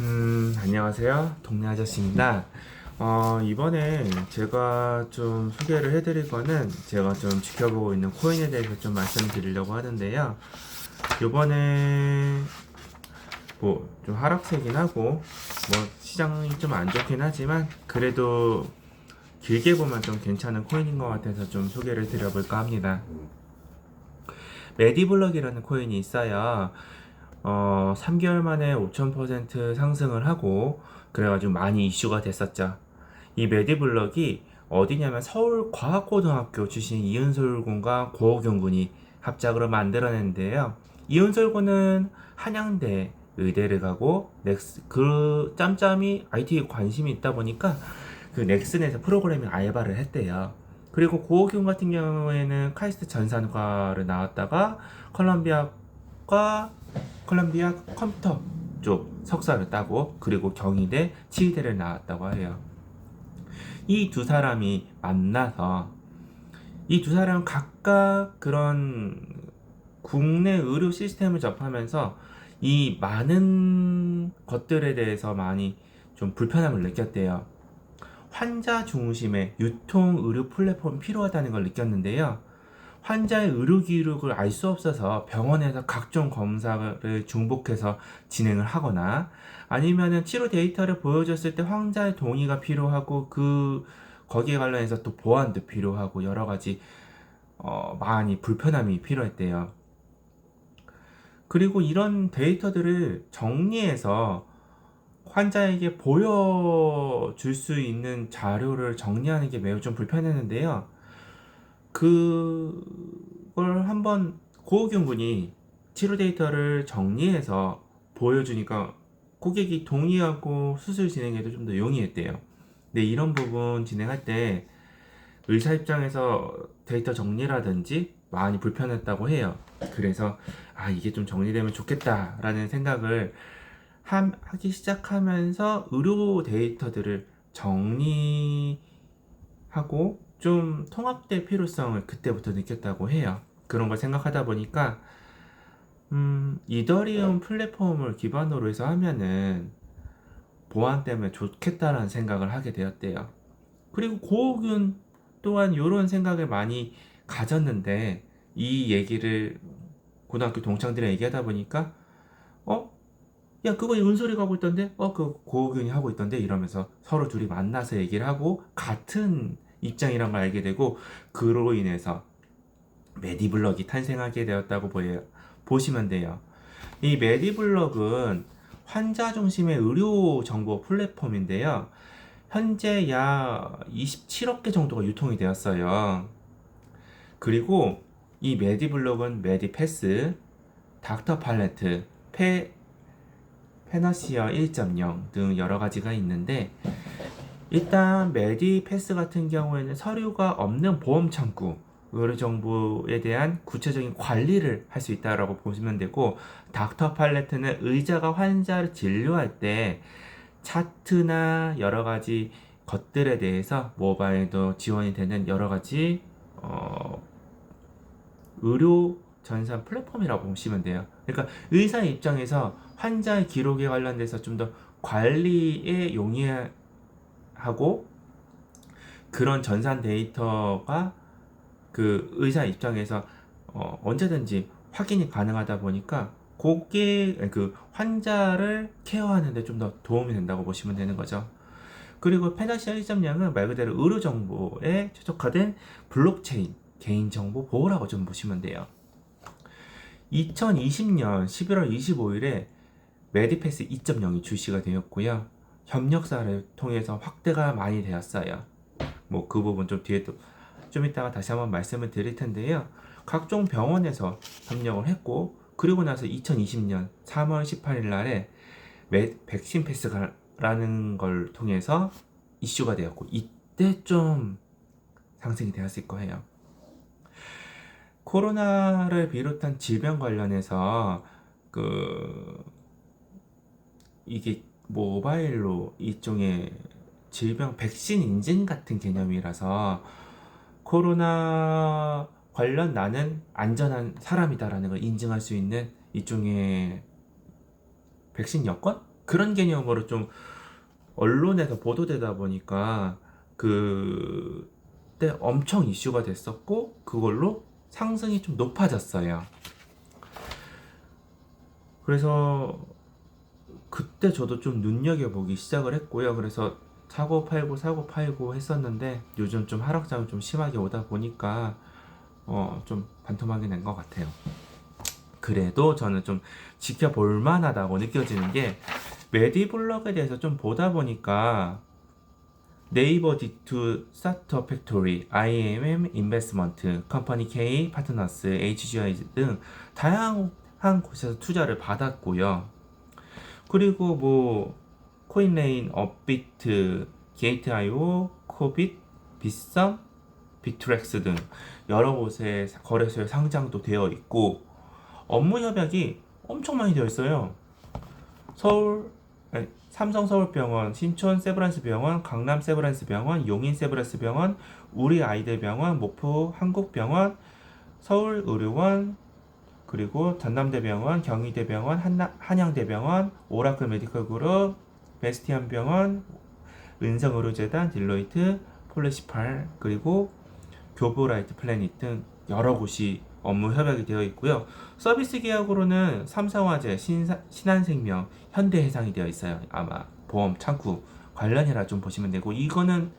안녕하세요. 동네 아저씨입니다. 이번에 제가 좀 소개를 해드릴 거는 제가 좀 지켜보고 있는 코인에 대해서 좀 말씀드리려고 하는데요. 요번에 뭐 좀 하락세긴 하고 뭐 시장이 좀 안 좋긴 하지만 그래도 길게 보면 좀 괜찮은 코인인 것 같아서 좀 소개를 드려볼까 합니다. 메디블럭이라는 코인이 있어요. 3개월 만에 5000% 상승을 하고 그래가지고 많이 이슈가 됐었죠. 이 메디블럭이 어디냐면 서울과학고등학교 출신 이은솔 군과 고호경 군이 합작으로 만들어낸데요. 이은솔 군은 한양대 의대를 가고 넥스 그 짬짬이 IT에 관심이 있다 보니까 그 넥슨에서 프로그래밍 알바를 했대요. 그리고 고호경 같은 경우에는 카이스트 전산과를 나왔다가 컬럼비아과 컬럼비아 컴퓨터 쪽 석사를 따고 그리고 경희대 치의대를 나왔다고 해요. 이 두 사람이 만나서 이 두 사람은 각각 그런 국내 의료 시스템을 접하면서 이 많은 것들에 대해서 많이 좀 불편함을 느꼈대요. 환자 중심의 유통 의료 플랫폼이 필요하다는 걸 느꼈는데요. 환자의 의료 기록을 알 수 없어서 병원에서 각종 검사를 중복해서 진행을 하거나 아니면은 치료 데이터를 보여줬을 때 환자의 동의가 필요하고 거기에 관련해서 또 보안도 필요하고 여러 가지 많이 불편함이 필요했대요. 그리고 이런 데이터들을 정리해서 환자에게 보여줄 수 있는 자료를 정리하는 게 매우 좀 불편했는데요. 그걸 한번 고호경 군이 치료 데이터를 정리해서 보여주니까 고객이 동의하고 수술 진행에도 좀 더 용이했대요. 근데 이런 부분 진행할 때 의사 입장에서 데이터 정리라든지 많이 불편했다고 해요. 그래서 이게 좀 정리되면 좋겠다라는 생각을 하기 시작하면서 의료 데이터들을 정리하고 좀 통합될 필요성을 그때부터 느꼈다고 해요. 그런 걸 생각하다 보니까 이더리움 플랫폼을 기반으로 해서 하면은 보안 때문에 좋겠다라는 생각을 하게 되었대요. 그리고 고욱은 또한 이런 생각을 많이 가졌는데 이 얘기를 고등학교 동창들이랑 얘기하다 보니까 야 그거 은솔이가 하고 있던데 그 고욱윤이 하고 있던데 이러면서 서로 둘이 만나서 얘기를 하고 같은 입장이란 걸 알게 되고 그로 인해서 메디블럭이 탄생하게 되었다고 보시면 돼요. 이 메디블럭은 환자 중심의 의료 정보 플랫폼인데요. 현재 약 27억 개 정도가 유통이 되었어요. 그리고 이 메디블록은 메디패스, 닥터 팔레트, 페너시어 1.0 등 여러 가지가 있는데 일단 메디패스 같은 경우에는 서류가 없는 보험 창구 의료 정보에 대한 구체적인 관리를 할 수 있다라고 보시면 되고 닥터 팔레트는 의사가 환자를 진료할 때 차트나 여러 가지 것들에 대해서 모바일도 지원이 되는 여러 가지 의료 전산 플랫폼이라고 보시면 돼요. 그러니까 의사 입장에서 환자의 기록에 관련돼서 좀 더 관리에 용이하고 그런 전산 데이터가 그 의사 입장에서 언제든지 확인이 가능하다 보니까 그 환자를 케어하는데 좀 더 도움이 된다고 보시면 되는 거죠. 그리고 페나시아 1.0은 말 그대로 의료 정보에 최적화된 블록체인 개인정보 보호라고 좀 보시면 돼요. 2020년 11월 25일에 메디패스 2.0이 출시가 되었고요. 협력사를 통해서 확대가 많이 되었어요. 뭐 그 부분 좀 뒤에 또 좀 이따가 다시 한번 말씀을 드릴 텐데요. 각종 병원에서 협력을 했고 그리고 나서 2020년 3월 18일 날에 백신 패스라는 걸 통해서 이슈가 되었고 이때 좀 상승이 되었을 거예요. 코로나를 비롯한 질병 관련해서 그 이게 모바일로 일종의 질병 백신 인증 같은 개념이라서 코로나 관련 나는 안전한 사람이다라는 걸 인증할 수 있는 일종의 백신 여권? 그런 개념으로 좀 언론에서 보도되다 보니까 그때 엄청 이슈가 됐었고 그걸로 상승이 좀 높아졌어요. 그래서 그때 저도 좀 눈여겨보기 시작을 했고요. 그래서 사고 팔고 했었는데 요즘 좀 하락장이 좀 심하게 오다 보니까 좀 반토막이 난 것 같아요. 그래도 저는 좀 지켜볼 만하다고 느껴지는 게 메디블럭에 대해서 좀 보다 보니까 네이버 D2 스타트업 팩토리, IMM 인베스트먼트, 컴퍼니 K, 파트너스, HGI 등 다양한 곳에서 투자를 받았고요. 그리고 뭐 코인레인, 업비트, 게이트IO, 코빗, 빗썸, 비트렉스 등 여러 곳의 거래소에 상장도 되어 있고 업무 협약이 엄청 많이 되어 있어요. 삼성 서울병원, 신촌 세브란스병원, 강남 세브란스병원, 용인 세브란스병원, 우리 아이들병원, 목포 한국병원, 서울의료원, 그리고 전남대병원, 경희대병원, 한양대병원, 오라클 메디컬그룹, 베스티안병원, 은성의료재단, 딜로이트, 폴리시팔, 그리고 교보라이트 플래닛 등 여러 곳이 업무 협약이 되어 있고요. 서비스 계약으로는 삼성화재, 신한생명, 현대해상이 되어 있어요. 아마 보험 창구 관련이라 좀 보시면 되고 이거는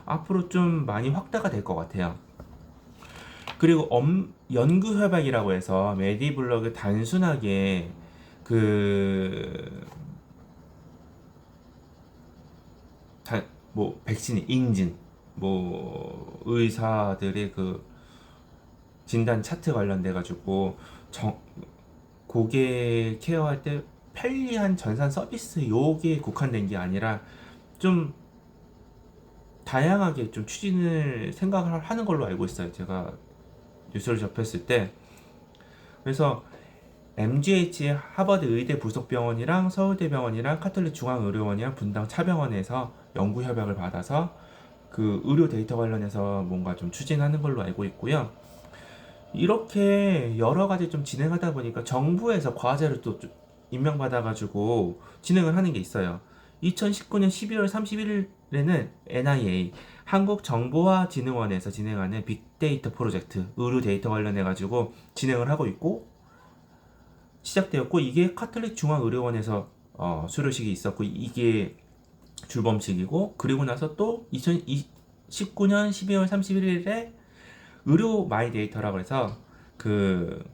앞으로 좀 많이 확대가 될 것 같아요. 그리고 연구 협약이라고 해서 메디블럭을 단순하게 그 뭐 백신 인증, 뭐 의사들의 그 진단 차트 관련돼 가지고 고객 케어할 때 편리한 전산 서비스 요게 국한된 게 아니라 좀 다양하게 좀 추진을 생각을 하는 걸로 알고 있어요. 제가 뉴스를 접했을 때. 그래서 MGH 하버드 의대 부속병원이랑 서울대병원이랑 카톨릭 중앙의료원이랑 분당 차병원에서 연구 협약을 받아서 그 의료 데이터 관련해서 뭔가 좀 추진하는 걸로 알고 있고요. 이렇게 여러 가지 좀 진행하다 보니까 정부에서 과제를 또 임명받아가지고 진행을 하는 게 있어요. 2019년 12월 31일에는 NIA 한국정보화진흥원에서 진행하는 빅데이터 프로젝트 의료 데이터 관련해가지고 진행을 하고 있고 시작되었고 이게 카톨릭 중앙의료원에서 수료식이 있었고 이게 출범식이고 그리고 나서 또 2019년 12월 31일에 의료 마이 데이터라고 해서 그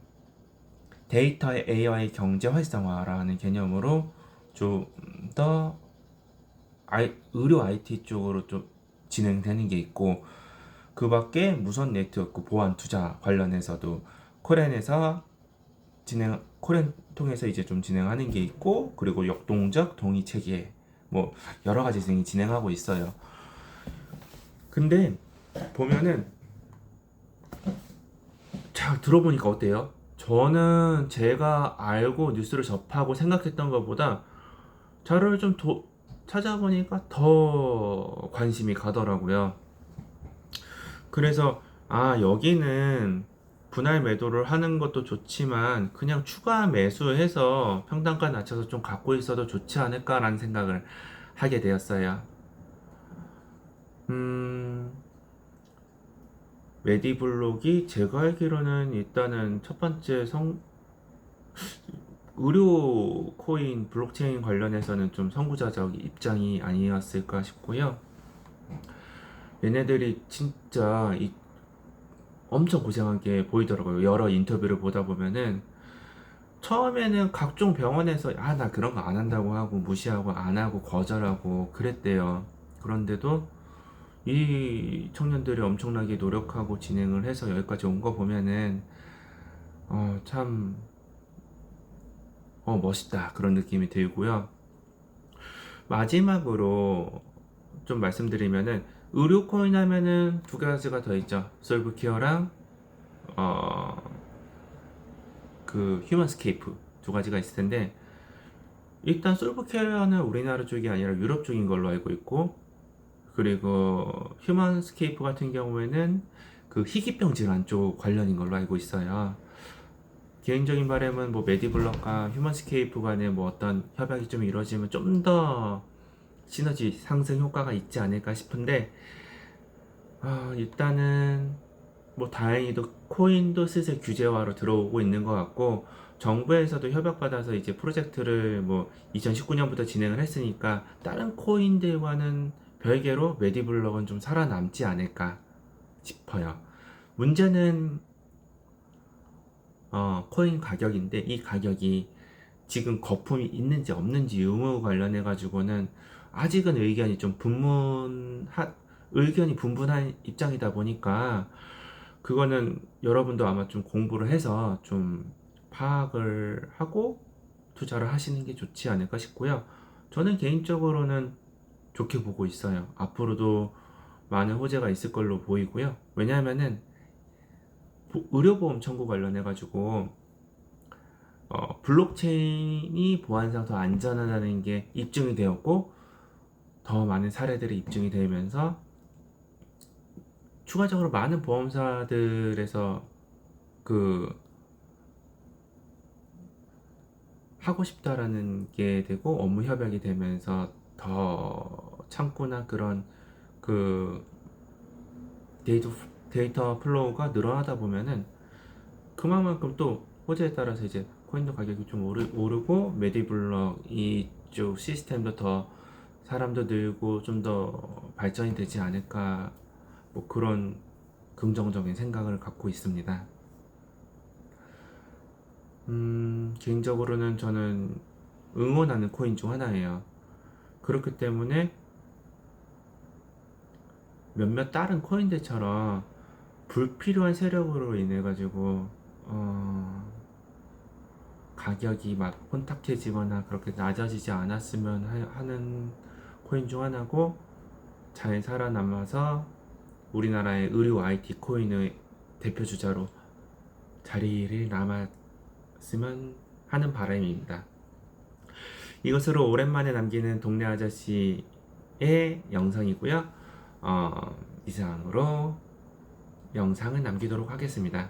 데이터의 AI 경제 활성화라는 개념으로 좀 더 의료 IT 쪽으로 좀 진행되는 게 있고 그 밖에 무선 네트워크 보안 투자 관련해서도 코렌 통해서 이제 좀 진행하는 게 있고 그리고 역동적 동의 체계 뭐 여러 가지 등이 진행하고 있어요. 근데 보면은 자 들어보니까 어때요? 저는 제가 알고 뉴스를 접하고 생각했던 것보다 자료를 좀 찾아보니까 더 관심이 가더라고요. 그래서 여기는 분할 매도를 하는 것도 좋지만 그냥 추가 매수해서 평단가 낮춰서 좀 갖고 있어도 좋지 않을까라는 생각을 하게 되었어요. 메디블록이 제가 알기로는 일단은 첫 번째 의료 코인 블록체인 관련해서는 좀 선구자적 입장이 아니었을까 싶고요. 얘네들이 진짜 엄청 고생한 게 보이더라고요. 여러 인터뷰를 보다 보면은 처음에는 각종 병원에서 나 그런 거 안 한다고 하고 무시하고 안 하고 거절하고 그랬대요. 그런데도 이 청년들이 엄청나게 노력하고 진행을 해서 여기까지 온 거 보면은 참 멋있다 그런 느낌이 들고요. 마지막으로 좀 말씀드리면은 의료 코인 하면은 두 가지가 더 있죠. 솔브케어랑 그 휴먼스케이프 두 가지가 있을 텐데 일단 솔브케어는 우리나라 쪽이 아니라 유럽 쪽인 걸로 알고 있고 그리고 휴먼스케이프 같은 경우에는 그 희귀병 질환 쪽 관련인 걸로 알고 있어요. 개인적인 바람은 뭐 메디블럭과 휴먼스케이프 간의 뭐 어떤 협약이 좀 이루어지면 좀 더 시너지 상승 효과가 있지 않을까 싶은데, 일단은 뭐 다행히도 코인도 슬슬 규제화로 들어오고 있는 것 같고, 정부에서도 협약받아서 이제 프로젝트를 뭐 2019년부터 진행을 했으니까 다른 코인들과는 별개로 메디블럭은 좀 살아남지 않을까 싶어요. 문제는 코인 가격인데, 이 가격이 지금 거품이 있는지 없는지 의무 관련해 가지고는 아직은 의견이 분분한 입장이다 보니까, 그거는 여러분도 아마 좀 공부를 해서 좀 파악을 하고 투자를 하시는 게 좋지 않을까 싶고요. 저는 개인적으로는 좋게 보고 있어요. 앞으로도 많은 호재가 있을 걸로 보이고요. 왜냐하면은 의료보험 청구 관련해 가지고 블록체인이 보안상 더 안전하다는 게 입증이 되었고, 더 많은 사례들이 입증이 되면서 추가적으로 많은 보험사들에서 그 하고 싶다라는 게 되고, 업무 협약이 되면서 더 창구나 그런 그 데이터, 데이터 플로우가 늘어나다 보면은 그만큼 또 호재에 따라서 이제 코인도 가격이 좀 오르고, 메디블럭 이쪽 시스템도 더 사람도 늘고 좀 더 발전이 되지 않을까, 뭐 그런 긍정적인 생각을 갖고 있습니다. 개인적으로는 저는 응원하는 코인 중 하나예요. 그렇기 때문에 몇몇 다른 코인들처럼 불필요한 세력으로 인해 가지고 가격이 막 혼탁해지거나 그렇게 낮아지지 않았으면 하는 코인 중 하나고, 잘 살아남아서 우리나라의 의류 IT 코인의 대표 주자로 자리를 남았으면 하는 바람입니다. 이것으로 오랜만에 남기는 동네 아저씨의 영상이고요. 이상으로 영상을 남기도록 하겠습니다.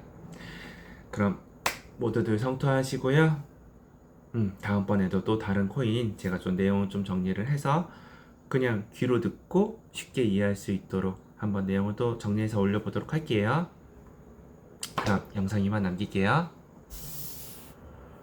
그럼 모두들 성투하시고요. 다음번에도 또 다른 코인 제가 좀 내용을 좀 정리를 해서 그냥 귀로 듣고 쉽게 이해할 수 있도록 한번 내용을 또 정리해서 올려보도록 할게요. 그럼 영상 이만 남길게요.